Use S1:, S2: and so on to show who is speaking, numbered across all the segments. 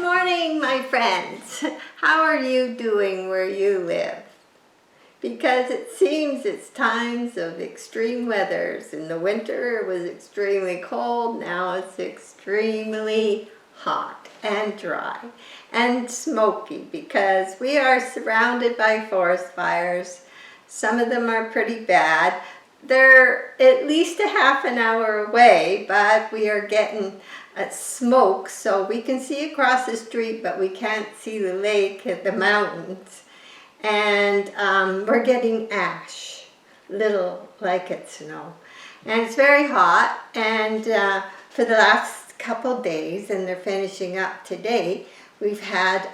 S1: morning, my friends. How are you doing where you live? Because it seems it's times of extreme weathers. In the winter it was extremely cold, now it's extremely hot and dry and smoky because we are surrounded by forest fires. Some of them are pretty bad. They're at least a half an hour away, but we are getting smoke, so we can see across the street, but we can't see the lake at the mountains. And we're getting ash, little like it's snow. And it's very hot, and for the last couple days, and they're finishing up today, we've had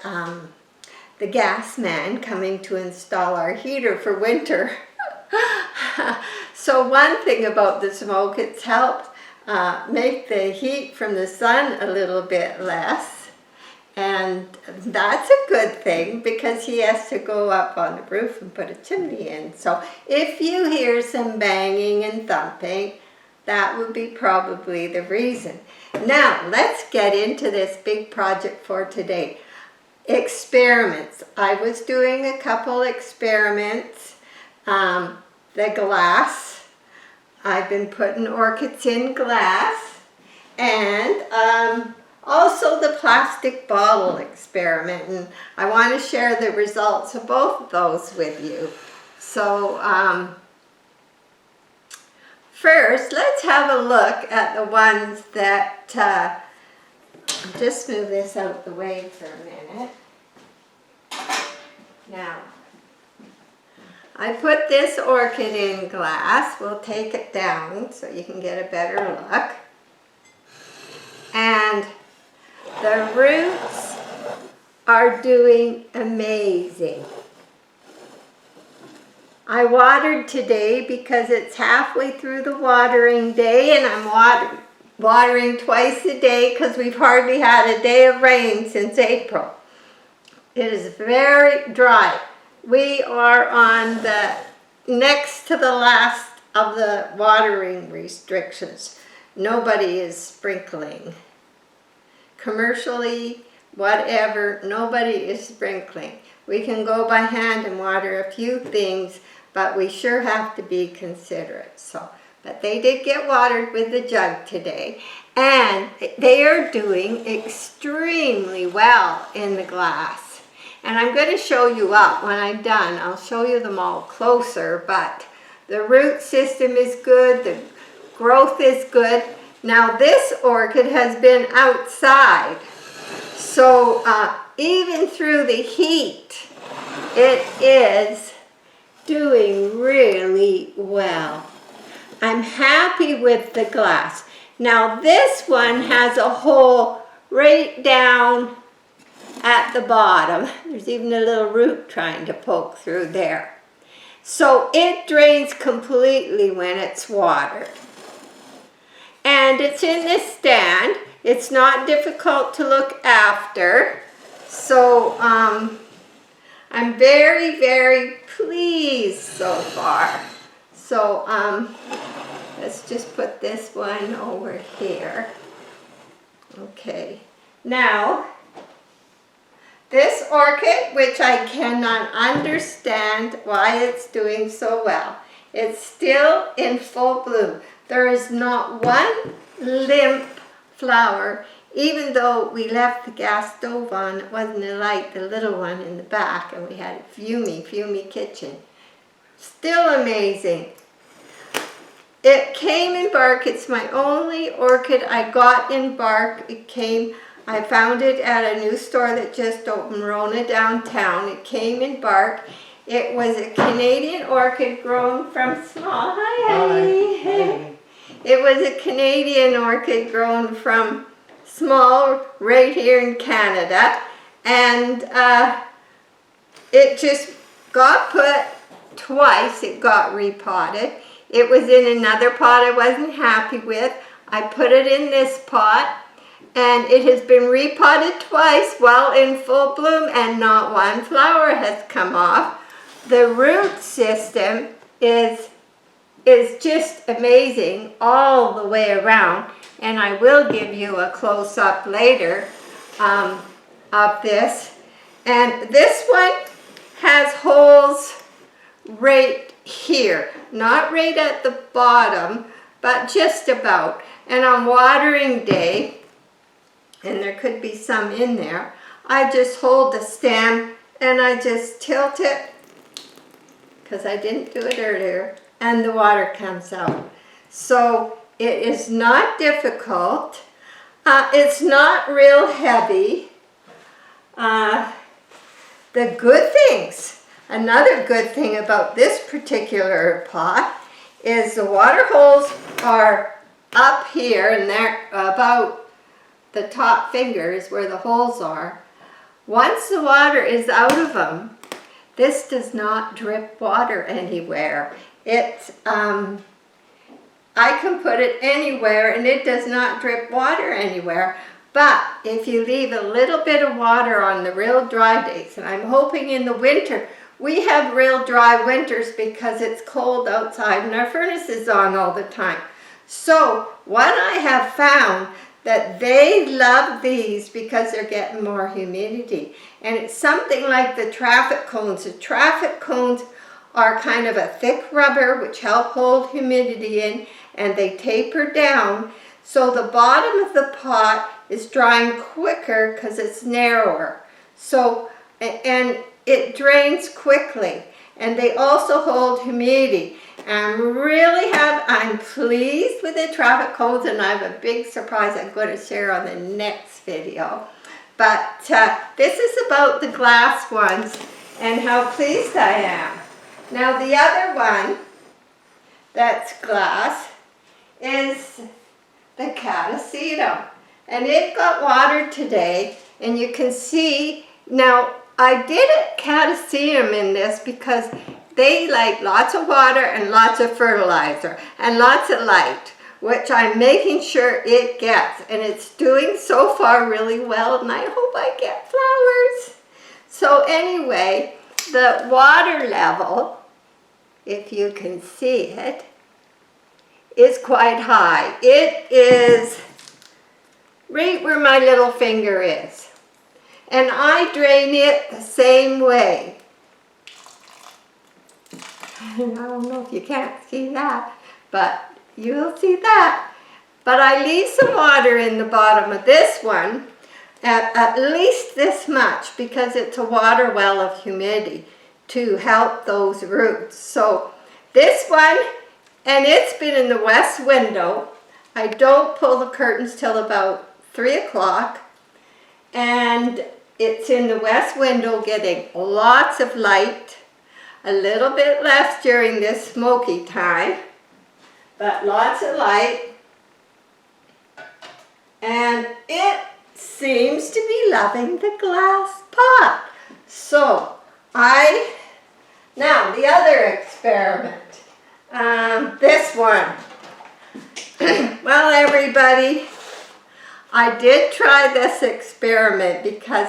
S1: the gas man coming to install our heater for winter. So one thing about the smoke, it's helped make the heat from the sun a little bit less, and that's a good thing because he has to go up on the roof and put a chimney in. So if you hear some banging and thumping, that would be probably the reason. Now let's get into this big project for today. Experiments. I was doing a couple experiments. The glass. I've been putting orchids in glass, and also the plastic bottle experiment, and I want to share the results of both of those with you. So first, let's have a look at the ones that, I'll just move this out the way for a minute. Now, I put this orchid in glass. We'll take it down so you can get a better look. And the roots are doing amazing. I watered today because it's halfway through the watering day, and I'm watering twice a day because we've hardly had a day of rain since April. It is very dry. We are on the next to the last of the watering restrictions. Nobody is sprinkling. Commercially, whatever, nobody is sprinkling. We can go by hand and water a few things, but we sure have to be considerate. But they did get watered with the jug today, and they are doing extremely well in the glass. And I'm going to show you up when I'm done. I'll show you them all closer, but the root system is good, the growth is good. Now this orchid has been outside, so even through the heat, it is doing really well. I'm happy with the glass. Now this one has a hole right down at the bottom. There's even a little root trying to poke through there. So it drains completely when it's watered. And it's in this stand. It's not difficult to look after. So I'm very, very pleased so far. So let's just put this one over here. Okay. Now, this orchid, which I cannot understand why it's doing so well, it's still in full bloom. There is not one limp flower, even though we left the gas stove on. It wasn't alight, the little one in the back, and we had a fumy kitchen. Still amazing. It came in bark. It's my only orchid I got in bark. I found it at a new store that just opened, Rona downtown. It came in bark. It was a Canadian orchid grown from small. Hi. It was a Canadian orchid grown from small right here in Canada. And it just got put twice. It got repotted. It was in another pot I wasn't happy with. I put it in this pot. And it has been repotted twice while in full bloom, and not one flower has come off. The root system is just amazing all the way around, and I will give you a close-up later. of this. And this one has holes right here, not right at the bottom, but just about. And on watering day, and there could be some in there, I just hold the stem and I just tilt it, because I didn't do it earlier, and the water comes out. So it is not difficult. It's not real heavy. The good things, another good thing about this particular pot is the water holes are up here, and they're about the top fingers where the holes are. Once the water is out of them, this does not drip water anywhere. I can put it anywhere and it does not drip water anywhere. But if you leave a little bit of water on the real dry days, and I'm hoping in the winter, we have real dry winters because it's cold outside and our furnace is on all the time. So what I have found, that they love these because they're getting more humidity. And it's something like the traffic cones. The traffic cones are kind of a thick rubber which help hold humidity in, and they taper down. So the bottom of the pot is drying quicker because it's narrower. So, and it drains quickly. And they also hold humidity. I'm pleased with the traffic cones, and I have a big surprise I'm going to share on the next video. But this is about the glass ones and how pleased I am. Now the other one that's glass is the catasetum. And it got watered today, and you can see, now I did a catasetum in this because they like lots of water and lots of fertilizer and lots of light, which I'm making sure it gets. And it's doing so far really well, and I hope I get flowers. So anyway, the water level, if you can see it, is quite high. It is right where my little finger is. And I drain it the same way. I don't know if you can't see that, but you'll see that. But I leave some water in the bottom of this one, at least this much, because it's a water well of humidity to help those roots. So this one, and it's been in the west window. I don't pull the curtains till about 3 o'clock, and it's in the west window getting lots of light. A little bit less during this smoky time, but lots of light. And it seems to be loving the glass pot. So now the other experiment, this one. Well, everybody, I did try this experiment because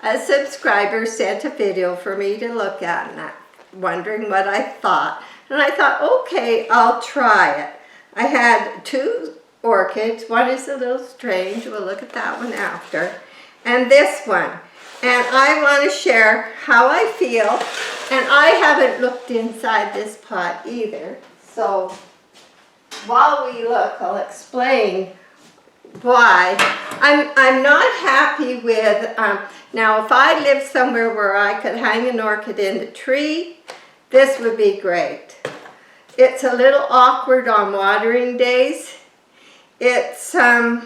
S1: a subscriber sent a video for me to look at, and I'm wondering what I thought. And I thought, okay, I'll try it. I had 2 orchids. One is a little strange. We'll look at that one after. And this one. And I want to share how I feel. And I haven't looked inside this pot either. So while we look, I'll explain why. I'm not happy with, now if I lived somewhere where I could hang an orchid in the tree, this would be great. It's a little awkward on watering days. It's, I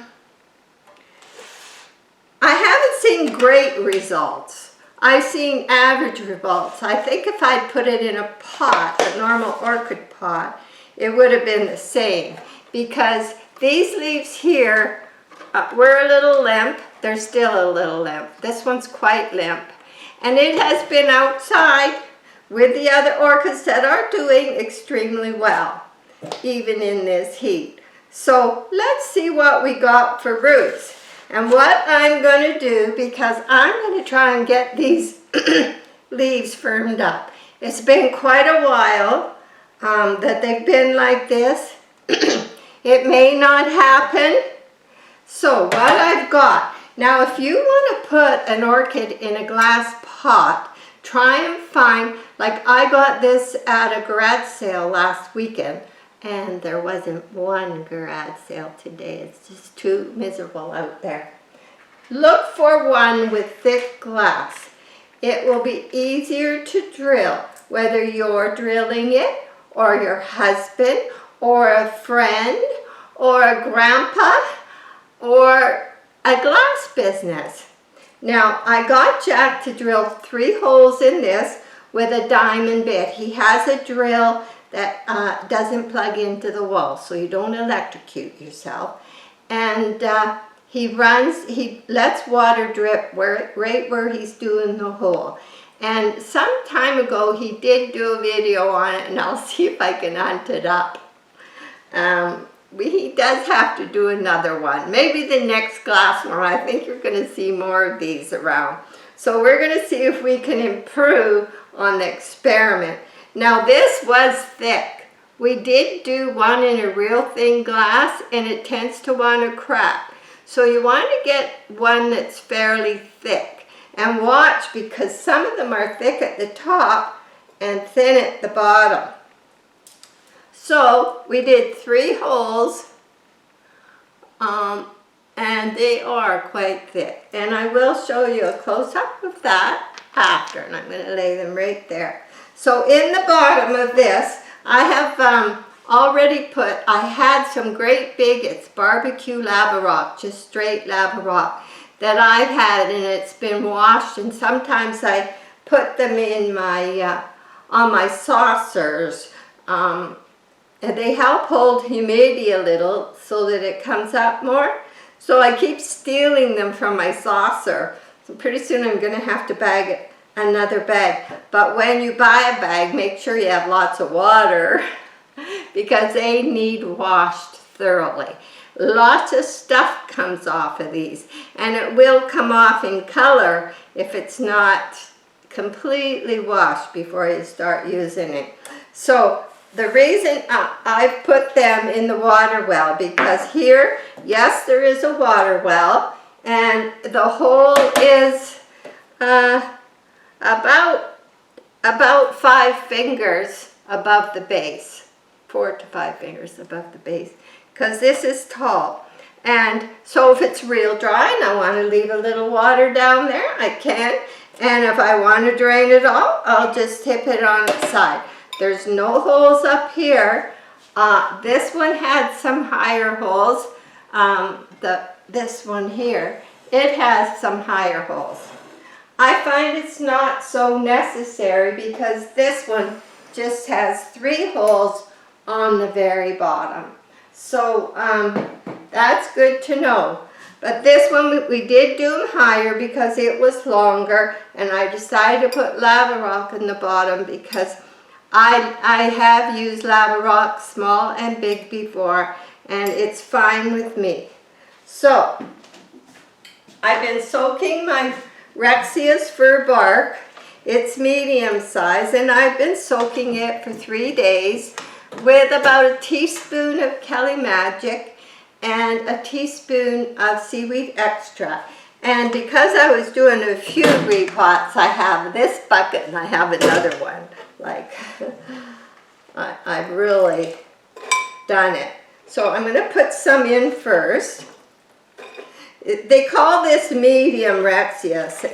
S1: haven't seen great results. I've seen average results. I think if I'd put it in a pot, a normal orchid pot, it would have been the same, because these leaves here were a little limp. They're still a little limp. This one's quite limp. And it has been outside with the other orchids that are doing extremely well, even in this heat. So let's see what we got for roots. And what I'm going to do, because I'm going to try and get these leaves firmed up. It's been quite a while that they've been like this. It may not happen. So what I've got Now, if you want to put an orchid in a glass pot, try and find, like I got this at a garage sale last weekend, and there wasn't one garage sale today. It's just too miserable out there. Look for one with thick glass. It will be easier to drill, whether you're drilling it, or your husband, or a friend, or a grandpa, or a glass business. Now, I got Jack to drill 3 holes in this with a diamond bit. He has a drill that doesn't plug into the wall, so you don't electrocute yourself. And he lets water drip right where he's doing the hole. And some time ago, he did do a video on it, and I'll see if I can hunt it up. He does have to do another one. Maybe the next glass one. I think you're going to see more of these around. So we're going to see if we can improve on the experiment. Now this was thick. We did do one in a real thin glass, and it tends to want to crack. So you want to get one that's fairly thick. And watch, because some of them are thick at the top and thin at the bottom. So we did 3 holes, and they are quite thick. And I will show you a close-up of that after, and I'm going to lay them right there. So in the bottom of this, I have already I had some great big, it's barbecue lava rock, just straight lava rock, that I've had, and it's been washed, and sometimes I put them in my, on my saucers. And they help hold humidity a little so that it comes up more. So I keep stealing them from my saucer. So pretty soon I'm going to have to bag another bag. But when you buy a bag, make sure you have lots of water because they need washed thoroughly. Lots of stuff comes off of these, and it will come off in color if it's not completely washed before you start using it. So the reason I've put them in the water well, because here, yes, there is a water well, and the hole is about 5 fingers above the base, 4 to 5 fingers above the base, because this is tall. And so if it's real dry and I want to leave a little water down there, I can. And if I want to drain it all, I'll just tip it on its side. There's no holes up here. This one had some higher holes. This one here, it has some higher holes. I find it's not so necessary because this one just has 3 holes on the very bottom. So that's good to know. But this one, we did do them higher because it was longer, and I decided to put lava rock in the bottom because I have used lava rock small and big before, and it's fine with me. So I've been soaking my Rexia's fir bark. It's medium size, and I've been soaking it for 3 days with about a teaspoon of Kelly Magic and a teaspoon of seaweed extract. And because I was doing a few repots, I have this bucket and I have another one. Like, I've really done it. So I'm going to put some in first. They call this medium Rexias,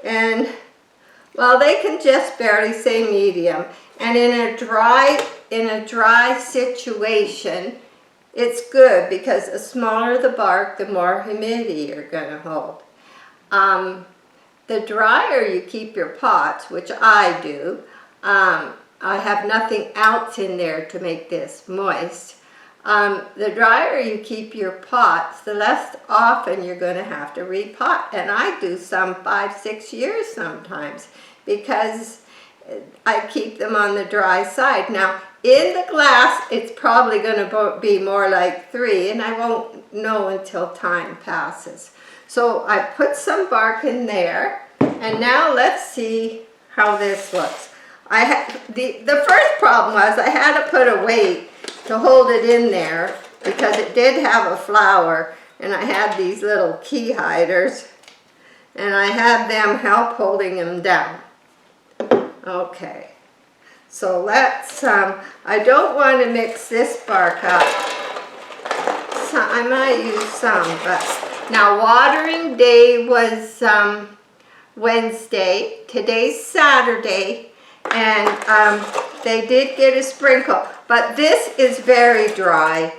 S1: and well, they can just barely say medium. And in a dry situation, it's good because the smaller the bark, the more humidity you're going to hold. The drier you keep your pots, which I do, I have nothing else in there to make this moist. The drier you keep your pots, the less often you're going to have to repot. And I do some 5-6 years sometimes because I keep them on the dry side. Now, in the glass, it's probably going to be more like 3, and I won't know until time passes. So I put some bark in there, and now let's see how this looks. The first problem was I had to put a weight to hold it in there because it did have a flower, and I had these little key hiders, and I had them help holding them down. Okay, so let's, I don't want to mix this bark up. So I might use some, but now watering day was Wednesday. Today's Saturday, and they did get a sprinkle, but this is very dry.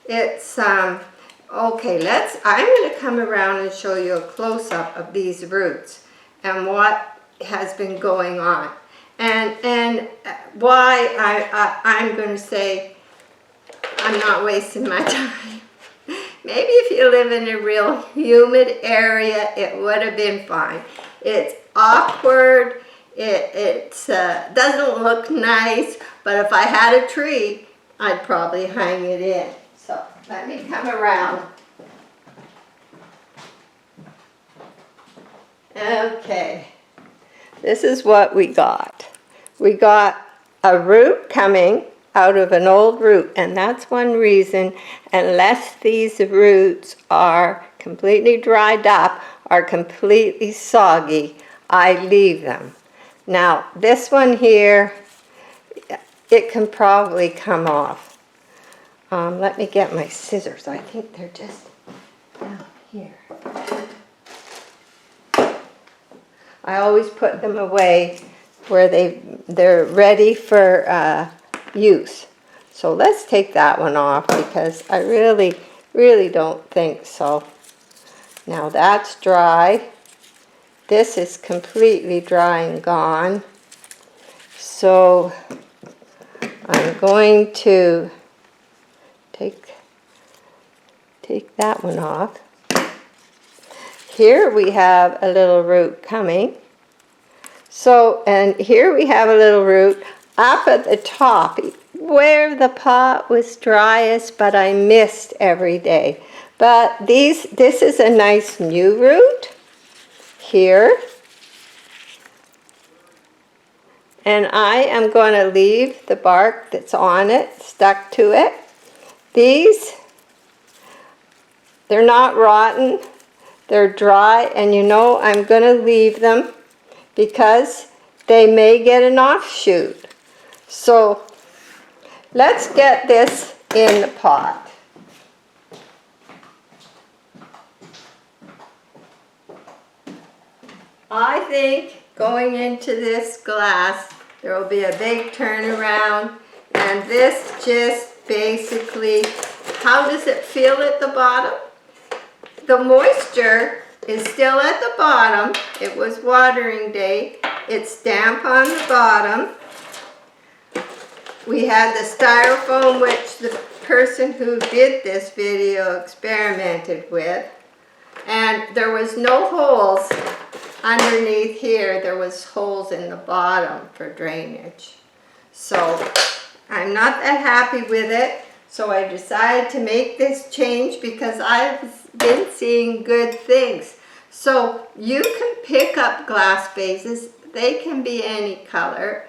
S1: It's, okay, I'm going to come around and show you a close-up of these roots and what has been going on. And why I'm going to say I'm not wasting my time. Maybe if you live in a real humid area, it would have been fine. It's awkward. It doesn't look nice, but if I had a tree, I'd probably hang it in. So let me come around. Okay, this is what we got. We got a root coming out of an old root, and that's one reason, unless these roots are completely dried up or completely soggy, I leave them. Now this one here, it can probably come off. Let me get my scissors. I think they're just down here. I always put them away where they're ready for use. So let's take that one off because I really don't think so. Now that's dry. This is completely dry and gone. So I'm going to take that one off. Here we have a little root coming. So, and here we have a little root up at the top where the pot was driest, but I missed every day. But this is a nice new root here. And I am going to leave the bark that's on it, stuck to it. These, they're not rotten, they're dry, and you know I'm going to leave them because they may get an offshoot. So let's get this in the pot. I think going into this glass, there will be a big turnaround, and this just basically, how does it feel at the bottom? The moisture is still at the bottom. It was watering day. It's damp on the bottom. We had the styrofoam, which the person who did this video experimented with, and there was no holes underneath here. There was holes in the bottom for drainage. So I'm not that happy with it. So I decided to make this change because I've been seeing good things. So you can pick up glass vases. They can be any color.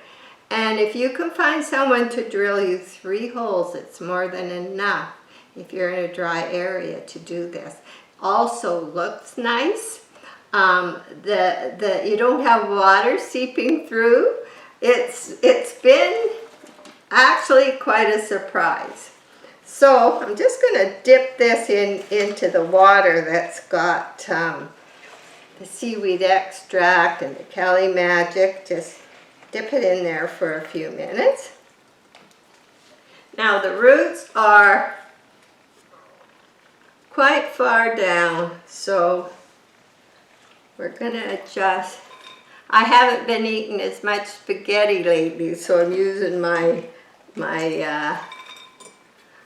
S1: And if you can find someone to drill you 3 holes, it's more than enough if you're in a dry area to do this. Also looks nice. You don't have water seeping through. It's been actually quite a surprise. So I'm just going to dip this into the water that's got the seaweed extract and the Kelly Magic. Just dip it in there for a few minutes. Now the roots are quite far down, so we're going to adjust. I haven't been eating as much spaghetti lately, so I'm using my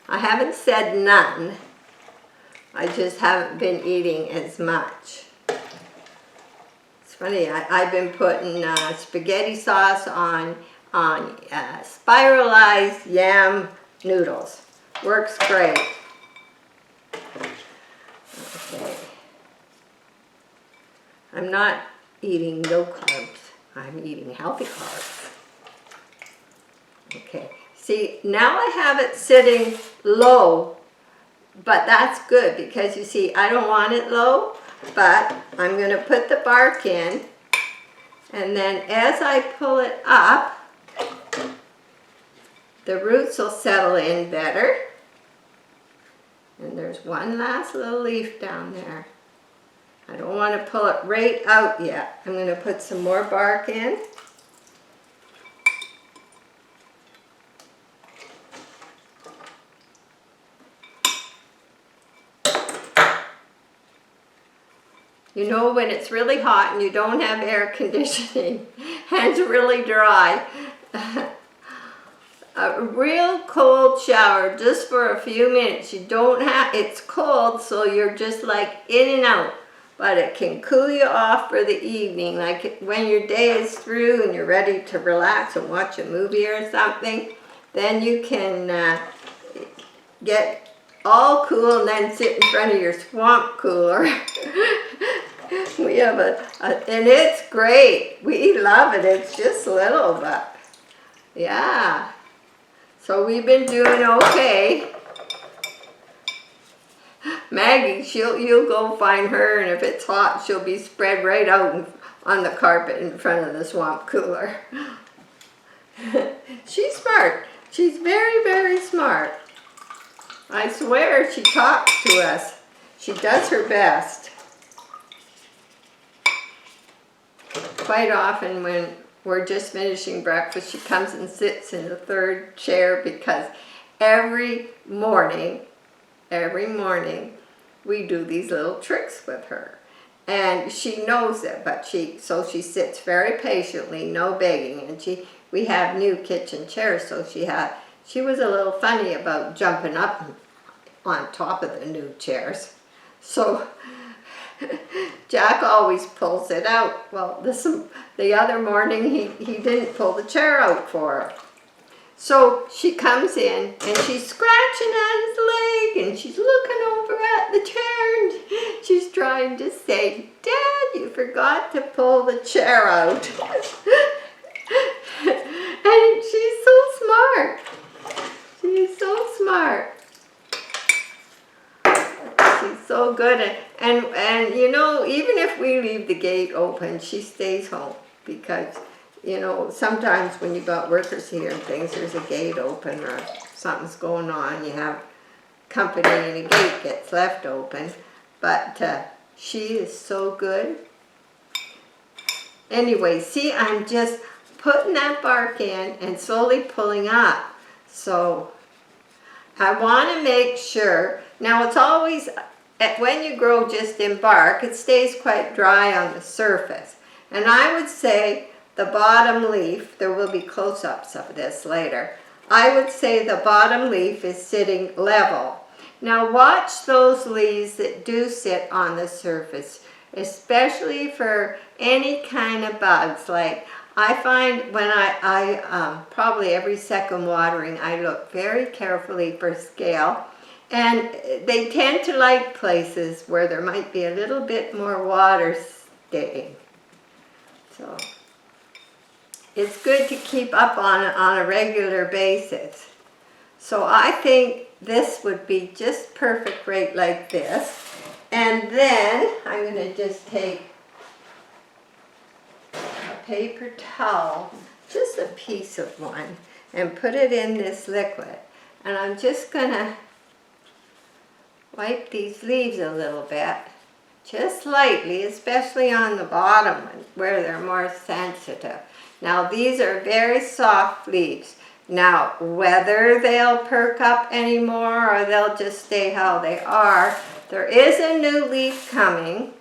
S1: I haven't said none. I just haven't been eating as much. It's funny, I've been putting spaghetti sauce on spiralized yam noodles. Works great. Okay. I'm not eating no carbs. I'm eating healthy carbs. Okay. See, now I have it sitting low but that's good because you see, I don't want it low, but I'm going to put the bark in, and then as I pull it up, the roots will settle in better. And there's one last little leaf down there. I don't want to pull it right out yet. I'm going to put some more bark in. You know, when it's really hot and you don't have air conditioning and it's really dry, a real cold shower just for a few minutes. You don't have, it's cold, so you're just like in and out, but it can cool you off for the evening, like when your day is through and you're ready to relax and watch a movie or something. Then you can get all cool and then sit in front of your swamp cooler. We have and it's great. We love it. It's just little, but yeah. So we've been doing okay. Maggie, you'll go find her, and if it's hot, she'll be spread right out on the carpet in front of the swamp cooler. She's smart. She's very, very smart. I swear she talks to us. She does her best. Quite often when we're just finishing breakfast, she comes and sits in the third chair because every morning we do these little tricks with her. And she knows it, but so she sits very patiently, no begging. And we have new kitchen chairs, so she was a little funny about jumping up on top of the new chairs. So Jack always pulls it out. Well, the other morning he didn't pull the chair out for her. So she comes in and she's scratching at his leg and she's looking over at the chair and she's trying to say, "Dad, you forgot to pull the chair out." And she's so smart. She's so smart. She's so good. And you know, even if we leave the gate open, she stays home because, you know, sometimes when you've got workers here and things, there's a gate open or something's going on, you have company and a gate gets left open. But she is so good. Anyway, see, I'm just putting that bark in and slowly pulling up. So I want to make sure, now it's always, when you grow just in bark, it stays quite dry on the surface. And I would say the bottom leaf, there will be close-ups of this later, I would say the bottom leaf is sitting level. Now watch those leaves that do sit on the surface, especially for any kind of bugs. Like I find when I probably every second watering, I look very carefully for scale. And they tend to like places where there might be a little bit more water staying. So it's good to keep up on a regular basis. So I think this would be just perfect right like this. And then I'm going to just take a paper towel, just a piece of one, and put it in this liquid. And I'm just going to wipe these leaves a little bit, just lightly, especially on the bottom where they're more sensitive. Now these are very soft leaves. Now whether they'll perk up anymore or they'll just stay how they are, there is a new leaf coming.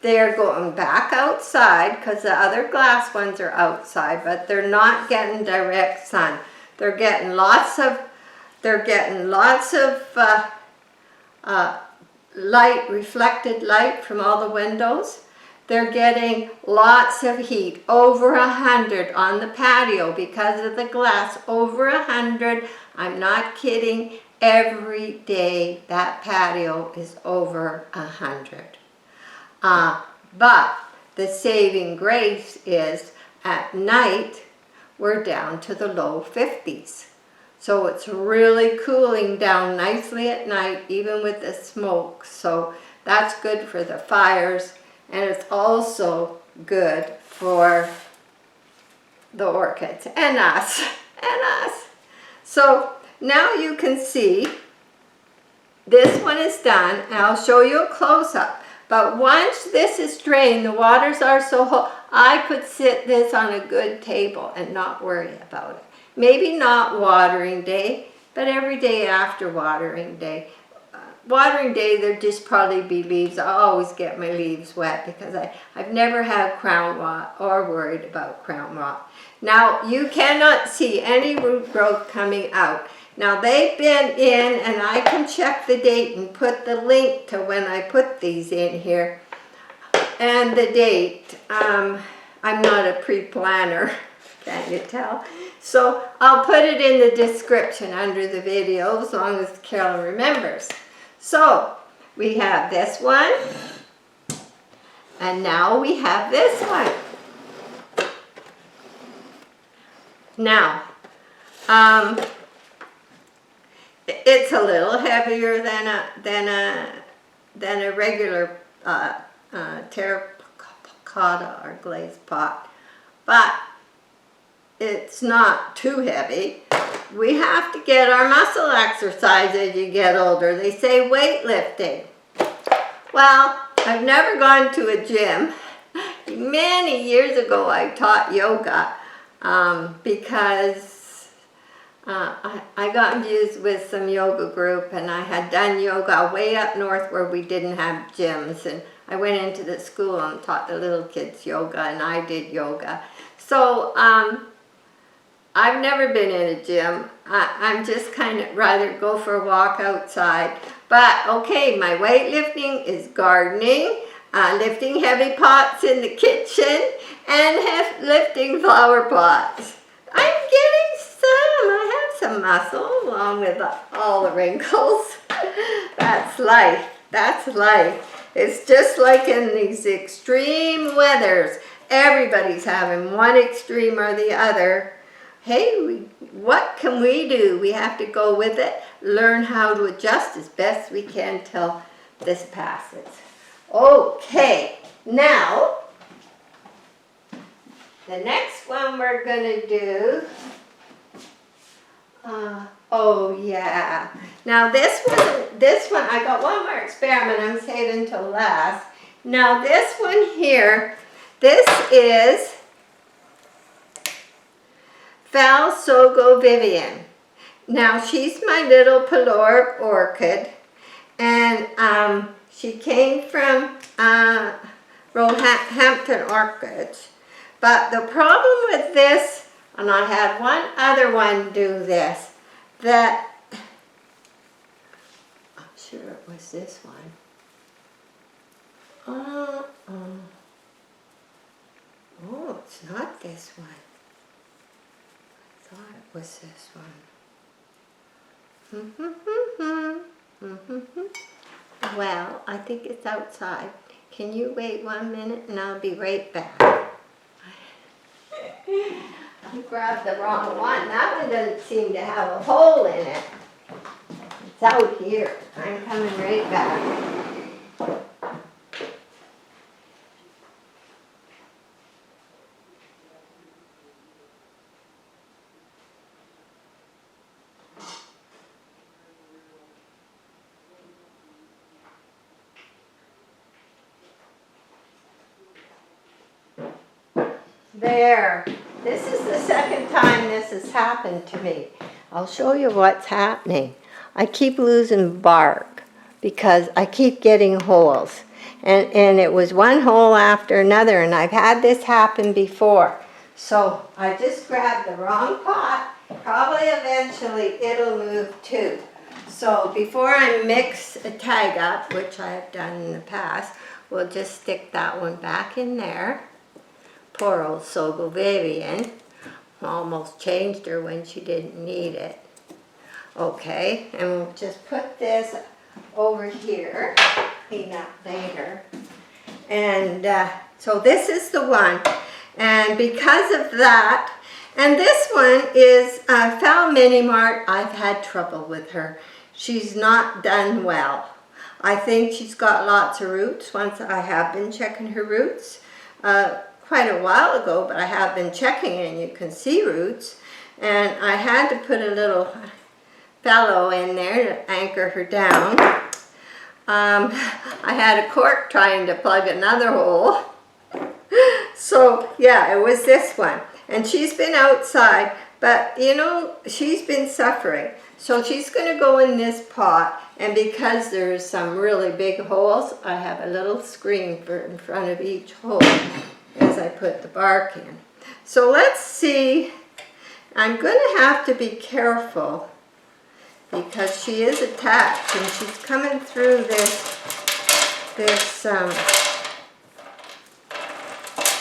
S1: They're going back outside because the other glass ones are outside, but they're not getting direct sun. They're getting lots of light, reflected light from all the windows. They're getting lots of heat, over 100 on the patio because of the glass, over 100. I'm not kidding. Every day that patio is over 100. But the saving grace is at night we're down to the low 50s. So it's really cooling down nicely at night, even with the smoke. So that's good for the fires, and it's also good for the orchids and us. So now you can see this one is done, and I'll show you a close-up. But once this is drained, the waters are so hot, I could sit this on a good table and not worry about it. Maybe not watering day, but every day after watering day. Watering day, there'd just probably be leaves. I always get my leaves wet because I've never had crown rot or worried about crown rot. Now, you cannot see any root growth coming out. Now, they've been in, and I can check the date and put the link to when I put these in here. And the date, I'm not a pre-planner, can't you tell? So I'll put it in the description under the video as long as Carol remembers. So we have this one, and now we have this one. Now, it's a little heavier than a regular terracotta or glazed pot, but it's not too heavy. We have to get our muscle exercise as you get older. They say weightlifting. Well, I've never gone to a gym. Many years ago I taught yoga because I got infused with some yoga group, and I had done yoga way up north where we didn't have gyms, and I went into the school and taught the little kids yoga, and I did yoga. So I've never been in a gym. I'm just kind of rather go for a walk outside. But okay, my weightlifting is gardening, lifting heavy pots in the kitchen, and lifting flower pots. I'm getting some. I have some muscle along with all the wrinkles. That's life. That's life. It's just like in these extreme weathers. Everybody's having one extreme or the other. Hey, what can we do? We have to go with it, learn how to adjust as best we can till this passes. Okay, now, the next one we're going to do, oh yeah. Now this one, I got one more experiment I'm saving till last. Now this one here, this is Phal Mini. Now she's my little Peloric orchid, and she came from Roehampton Orchids. But the problem with this, and I had one other one do this, that, I'm sure it was this one. Oh, it's not this one. I thought it was this one. Well, I think it's outside. Can you wait 1 minute and I'll be right back. I grabbed the wrong one. That one doesn't seem to have a hole in it. It's out here. I'm coming right back. There. This is the second time this has happened to me. I'll show you what's happening. I keep losing bark because I keep getting holes. And it was one hole after another, and I've had this happen before. So I just grabbed the wrong pot. Probably eventually it'll move too. So before I mix a tag up, which I have done in the past, we'll just stick that one back in there. Poor old Sogovivian. Almost changed her when she didn't need it. Okay, and we'll just put this over here. Clean up later. And so this is the one. And because of that, And this one is Phal Mini Mart. I've had trouble with her. She's not done well. I think she's got lots of roots. Once I have been checking her roots quite a while ago, but I have been checking and you can see roots. And I had to put a little fellow in there to anchor her down. I had a cork trying to plug another hole. So yeah, it was this one. And she's been outside, but you know, she's been suffering. So she's going to go in this pot, and because there's some really big holes, I have a little screen in front of each hole as I put the bark in. So let's see. I'm going to have to be careful because she is attached and she's coming through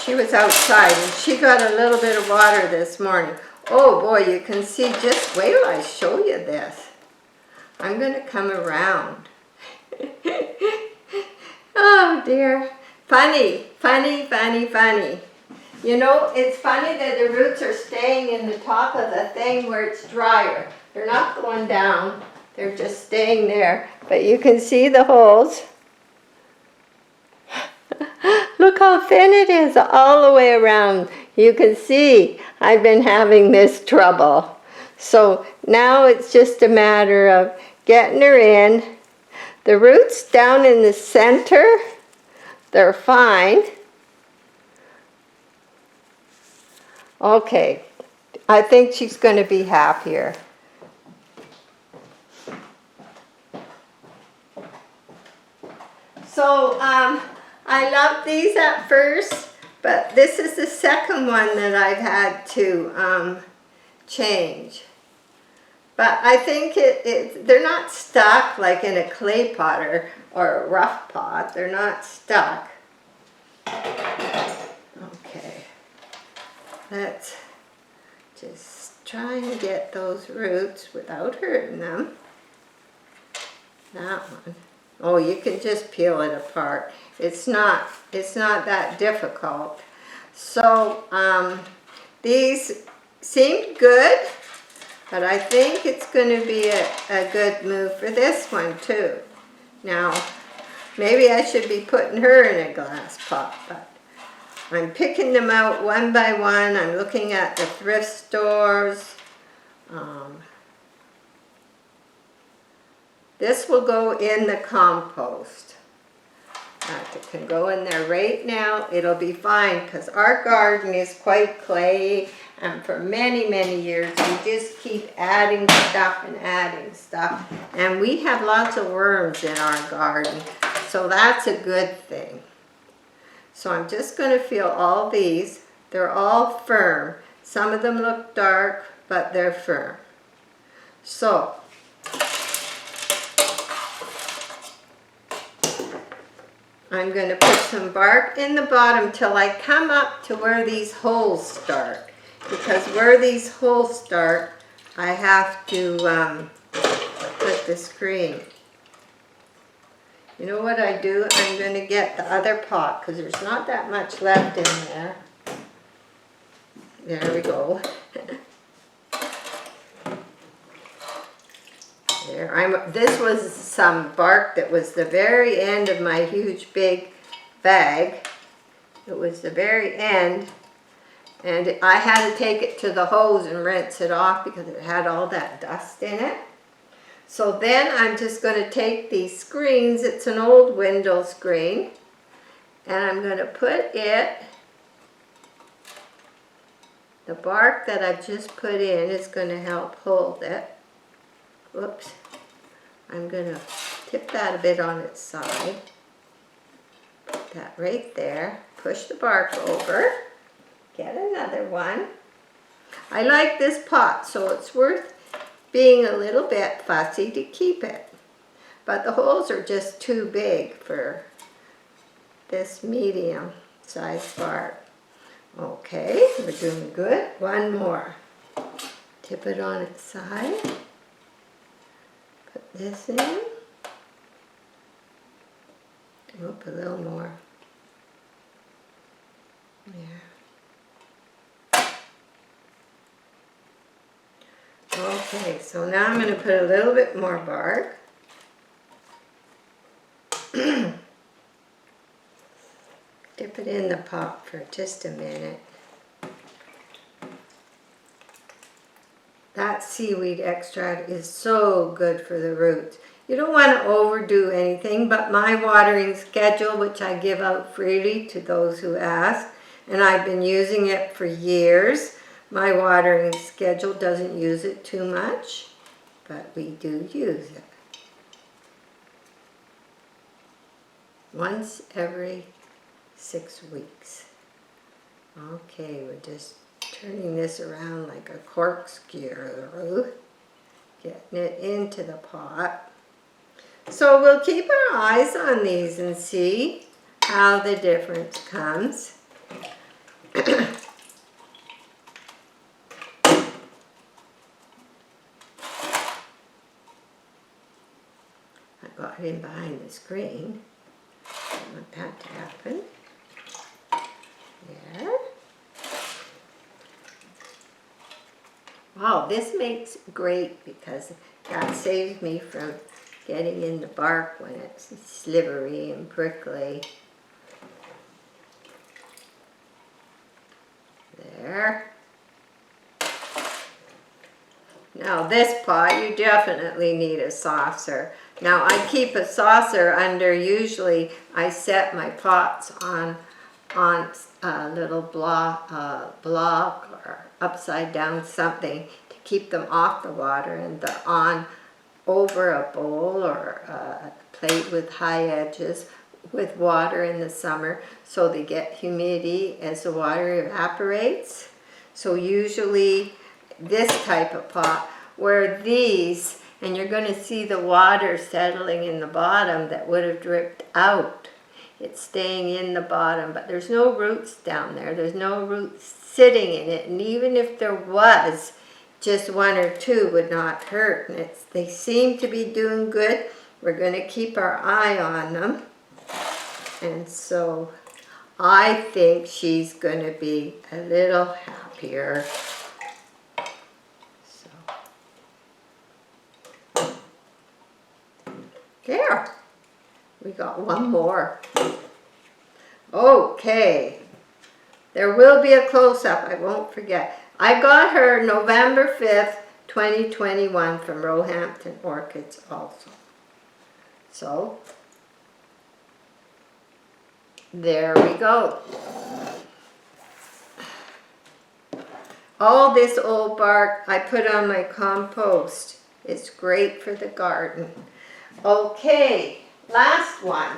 S1: she was outside and she got a little bit of water this morning. Oh boy, you can see, just wait till I show you this. I'm going to come around. Oh dear. Funny, funny, funny, funny. You know, it's funny that the roots are staying in the top of the thing where it's drier. They're not going down. They're just staying there. But you can see the holes. Look how thin it is all the way around. You can see I've been having this trouble. So now it's just a matter of getting her in. The roots down in the center, they're fine. Okay, I think she's going to be happier. So I loved these at first, but this is the second one that I've had to change. But I think they're not stuck like in a clay pot or a rough pot. They're not stuck. Okay. Let's just try and get those roots without hurting them. That one. Oh, you can just peel it apart. It's not that difficult. So these seemed good, but I think it's going to be a good move for this one too. Now, maybe I should be putting her in a glass pot, but I'm picking them out one by one. I'm looking at the thrift stores. This will go in the compost. It can go in there right now. It'll be fine because our garden is quite clay, and for many, many years we just keep adding stuff and adding stuff. And we have lots of worms in our garden, so that's a good thing. So I'm just going to feel all these. They're all firm. Some of them look dark, but they're firm. So I'm going to put some bark in the bottom till I come up to where these holes start. Because where these holes start, I have to put the screen. You know what I do? I'm going to get the other pot because there's not that much left in there. There we go. There. This was some bark that was the very end of my huge big bag. It was the very end. And I had to take it to the hose and rinse it off because it had all that dust in it. So then I'm just going to take these screens, it's an old window screen, and I'm going to put the bark that I've just put in is going to help hold it. Whoops. I'm going to tip that a bit on its side. Put that right there. Push the bark over. Get another one. I like this pot, so it's worth being a little bit fussy to keep it. But the holes are just too big for this medium sized bark. Okay, we're doing good. One more. Tip it on its side. Put this in. Oop, a little more. There. Okay, so now I'm going to put a little bit more bark. Dip it in the pot for just a minute. That seaweed extract is so good for the roots. You don't want to overdo anything, but my watering schedule, which I give out freely to those who ask, and I've been using it for years, my watering schedule doesn't use it too much, but we do use it. Once every 6 weeks. Okay, we're just turning this around like a corkscrew, getting it into the pot. So we'll keep our eyes on these and see how the difference comes. I got in behind the screen. I want that to happen. There. Wow, this makes great because that saves me from getting in the bark when it's slivery and prickly. There. Now this pot, you definitely need a saucer. Now I keep a saucer under, usually I set my pots on a little block or upside down something to keep them off the water, and on over a bowl or a plate with high edges with water in the summer, so they get humidity as the water evaporates. So usually this type of pot, where these, and you're going to see the water settling in the bottom that would have dripped out. It's staying in the bottom, but there's no roots down there. There's no roots sitting in it, and even if there was, just one or two would not hurt. And they seem to be doing good. We're going to keep our eye on them. And so I think she's going to be a little happier. So there. We got one more. Okay. There will be a close-up, I won't forget. I got her November 5th, 2021 from Roehampton Orchids also. So, there we go. All this old bark I put on my compost. It's great for the garden. Okay, last one.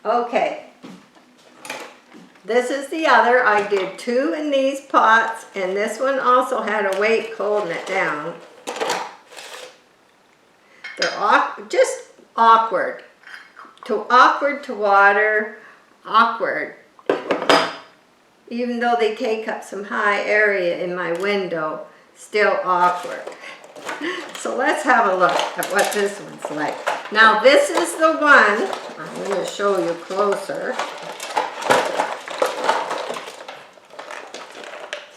S1: Okay. This is the other. I did 2 in these pots, and this one also had a weight holding it down. They're just awkward. Awkward to water, awkward. Even though they take up some high area in my window, still awkward. So let's have a look at what this one's like. Now this is the one, I'm going to show you closer.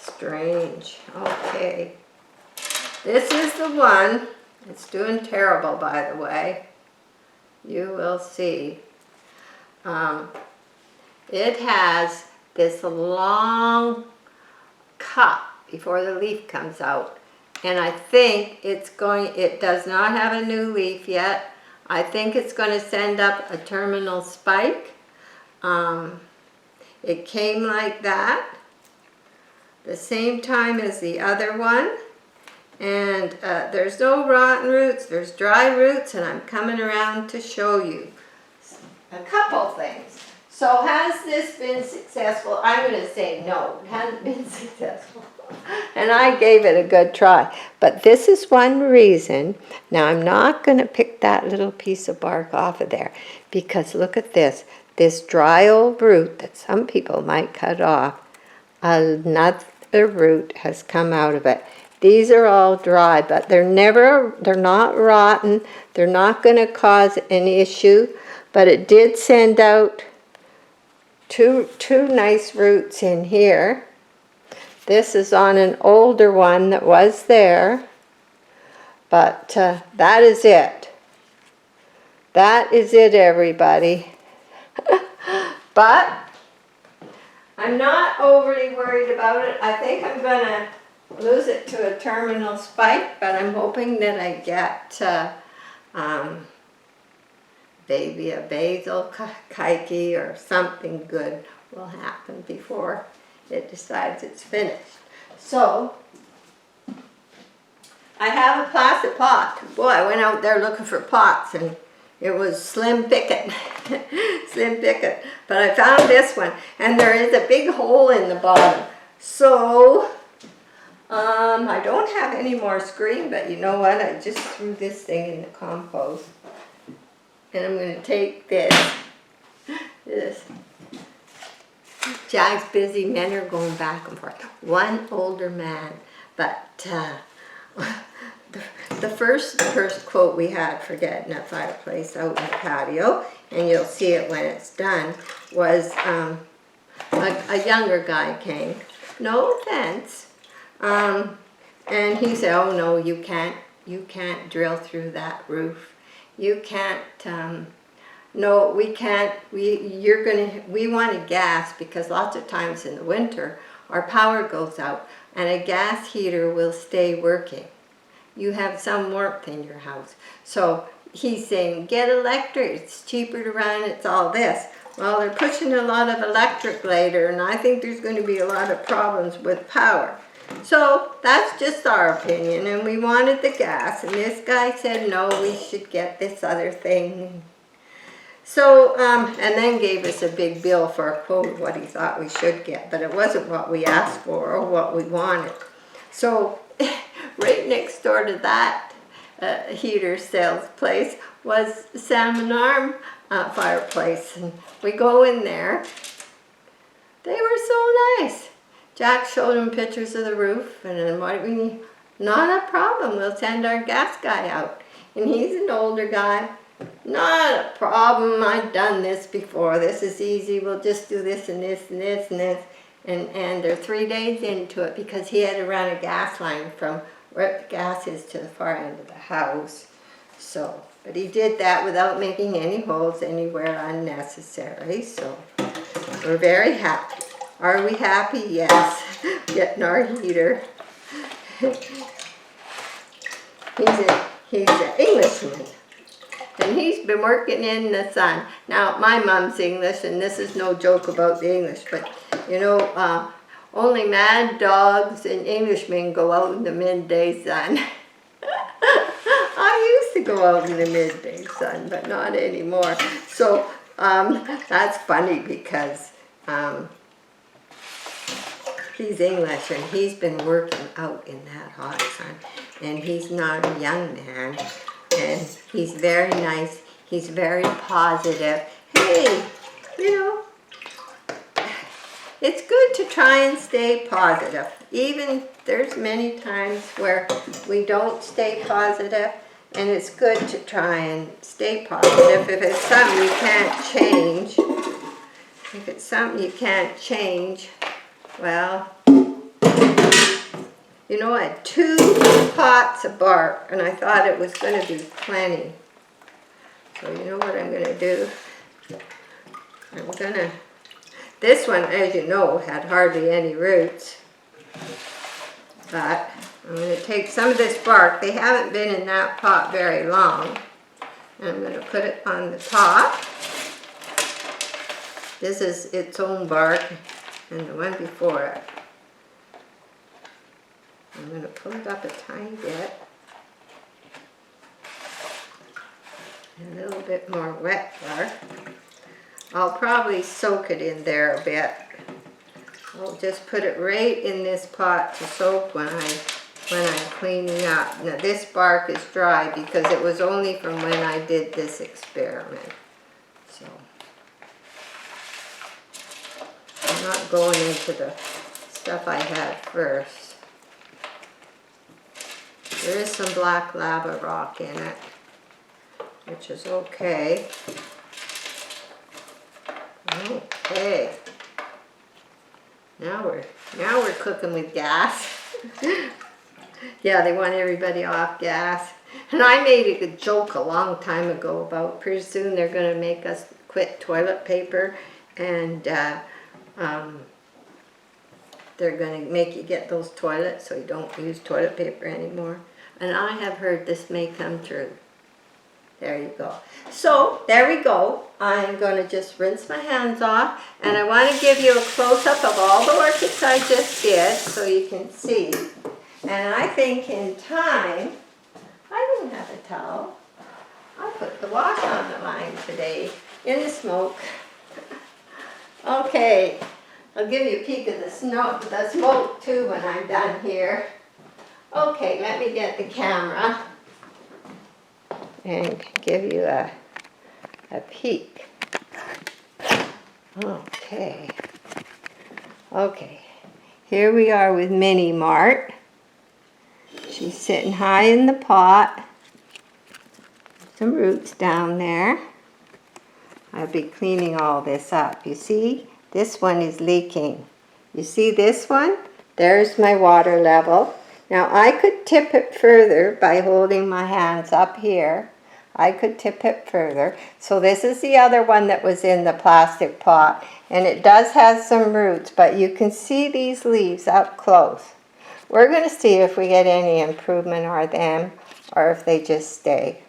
S1: Strange. Okay. This is the one. It's doing terrible, by the way. You will see. It has this long cup before the leaf comes out. And I think it does not have a new leaf yet. I think it's going to send up a terminal spike. It came like that, the same time as the other one. And there's no rotten roots, there's dry roots, and I'm coming around to show you a couple things. So has this been successful? I'm going to say no, it hasn't been successful. And I gave it a good try. But this is one reason. Now I'm not going to pick that little piece of bark off of there, because look at this. This dry old root that some people might cut off, another root has come out of it. These are all dry, but they're not rotten. They're not going to cause an issue, but it did send out two nice roots in here. This is on an older one that was there, but that is it. That is it, everybody. But I'm not overly worried about it. I think I'm going to lose it to a terminal spike, but I'm hoping that I get maybe a basil kiki or something good will happen before it decides it's finished. So I have a plastic pot. Boy, I went out there looking for pots and it was slim picket. Slim picket. But I found this one and there is a big hole in the bottom. So I don't have any more screen, but you know what? I just threw this thing in the compost. And I'm going to take this. Jack's busy, men are going back and forth. One older man, but the first quote we had for getting a fireplace out in the patio, and you'll see it when it's done, was a younger guy came. No offense. And he said, "Oh no, you can't drill through that roof. You can't, no, we can't, we wanted gas because lots of times in the winter our power goes out and a gas heater will stay working. You have some warmth in your house." So he's saying, get electric, it's cheaper to run, it's all this. Well, they're pushing a lot of electric later, and I think there's going to be a lot of problems with power. So that's just our opinion, and we wanted the gas, and this guy said no, we should get this other thing. So, and then gave us a big bill for a quote of what he thought we should get, but it wasn't what we asked for or what we wanted. So right next door to that heater sales place was Salmon Arm fireplace, and we go in there. They were so nice. Jack showed him pictures of the roof, and then not a problem, we'll send our gas guy out. And he's an older guy. Not a problem, I've done this before, this is easy, we'll just do this and this and this and this. And they're 3 days into it because he had to run a gas line from where the gas is to the far end of the house. So, but he did that without making any holes anywhere unnecessary, so we're very happy. Are we happy? Yes. Getting our heater. He's an Englishman. And he's been working in the sun. Now, my mom's English, and this is no joke about the English, but, you know, only mad dogs and Englishmen go out in the midday sun. I used to go out in the midday sun, but not anymore. So, that's funny because he's English and he's been working out in that hot sun, and he's not a young man, and he's very nice, he's very positive. Hey, you know, it's good to try and stay positive. Even there's many times where we don't stay positive, and it's good to try and stay positive. If it's something you can't change, well, you know, I had 2 pots of bark, and I thought it was going to be plenty. So you know what I'm going to do? This one, as you know, had hardly any roots. But I'm going to take some of this bark. They haven't been in that pot very long. And I'm going to put it on the top. This is its own bark, and the one before it. I'm going to pull it up a tiny bit. A little bit more wet bark. I'll probably soak it in there a bit. I'll just put it right in this pot to soak when I'm cleaning up. Now this bark is dry because it was only from when I did this experiment. So I'm not going into the stuff I had first. There is some black lava rock in it, which is okay. Okay. Now we're cooking with gas. Yeah, they want everybody off gas. And I made a joke a long time ago about pretty soon they're going to make us quit toilet paper, and they're going to make you get those toilets so you don't use toilet paper anymore. And I have heard this may come true. There you go. So, there we go. I'm going to just rinse my hands off, and I want to give you a close-up of all the orchids I just did so you can see. And I think in time, I don't have a towel. I put the wash on the line today in the smoke. Okay, I'll give you a peek of the smoke too when I'm done here. Okay, let me get the camera and give you a peek. Okay. Okay, here we are with Mini Mart. She's sitting high in the pot. Some roots down there. I'll be cleaning all this up. You see, this one is leaking. You see this one? There's my water level. Now I could tip it further by holding my hands up here. I could tip it further. So this is the other one that was in the plastic pot. And it does have some roots, but you can see these leaves up close. We're going to see if we get any improvement on them or if they just stay.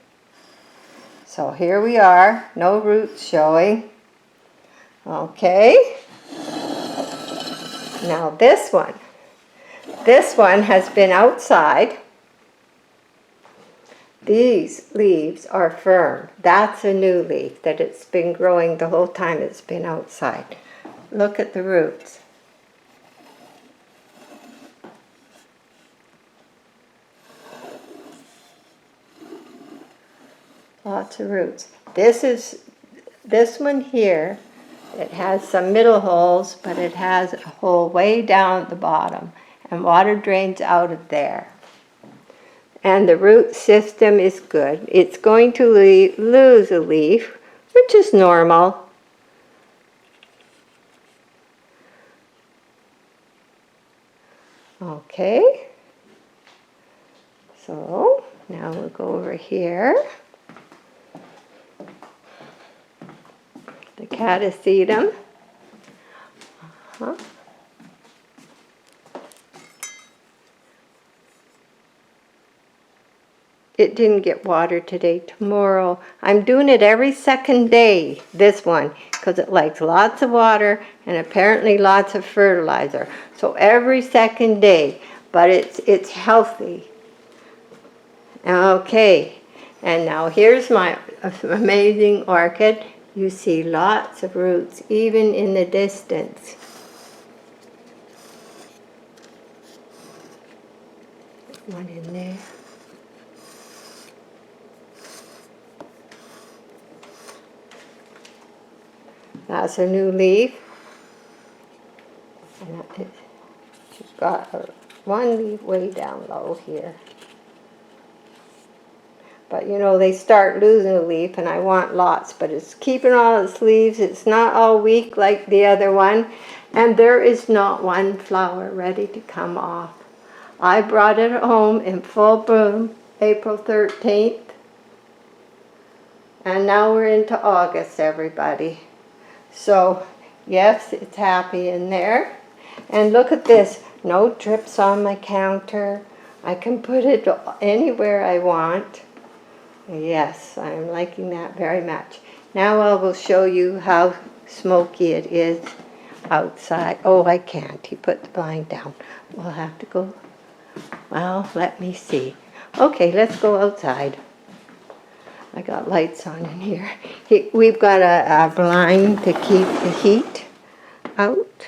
S1: So here we are, no roots showing. Okay. Now this one has been outside. These leaves are firm. That's a new leaf that it's been growing the whole time it's been outside. Look at the roots. Lots of roots. This one here, it has some middle holes, but it has a hole way down at the bottom, and water drains out of there. And the root system is good. It's going to lose a leaf, which is normal. Okay. So now we'll go over here. The catasetum. It didn't get water today. Tomorrow, I'm doing it every second day, this one, because it likes lots of water and apparently lots of fertilizer. So every second day, but it's healthy. Okay, and now here's my amazing orchid. You see lots of roots, even in the distance. One in there. That's a new leaf. And she's got one leaf way down low here. But you know, they start losing a leaf, and I want lots, but it's keeping all its leaves. It's not all weak like the other one, and there is not one flower ready to come off. I brought it home in full bloom April 13th, and now we're into August, everybody. So yes, it's happy in there. And look at this, no drips on my counter. I can put it anywhere I want. Yes, I'm liking that very much. Now I will show you how smoky it is outside. Oh, I can't. He put the blind down. We'll have to go. Well, let me see. Okay, let's go outside. I got lights on in here. We've got a blind to keep the heat out.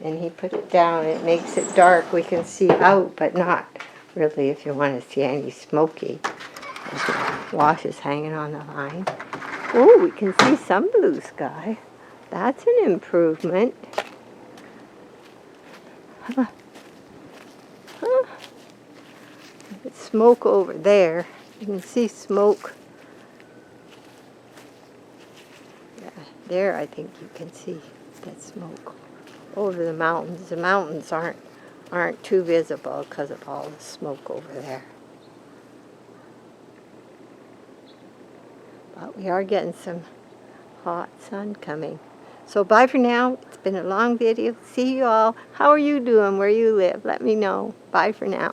S1: And he put it down. It makes it dark. We can see out, but not really if you want to see any smoky. Wash is hanging on the line. Oh, we can see some blue sky. That's an improvement. It's smoke over there. You can see smoke. Yeah, there I think you can see that smoke. over the mountains. The mountains aren't too visible because of all the smoke over there. But we are getting some hot sun coming. So bye for now. It's been a long video. See you all. How are you doing where you live? Let me know. Bye for now.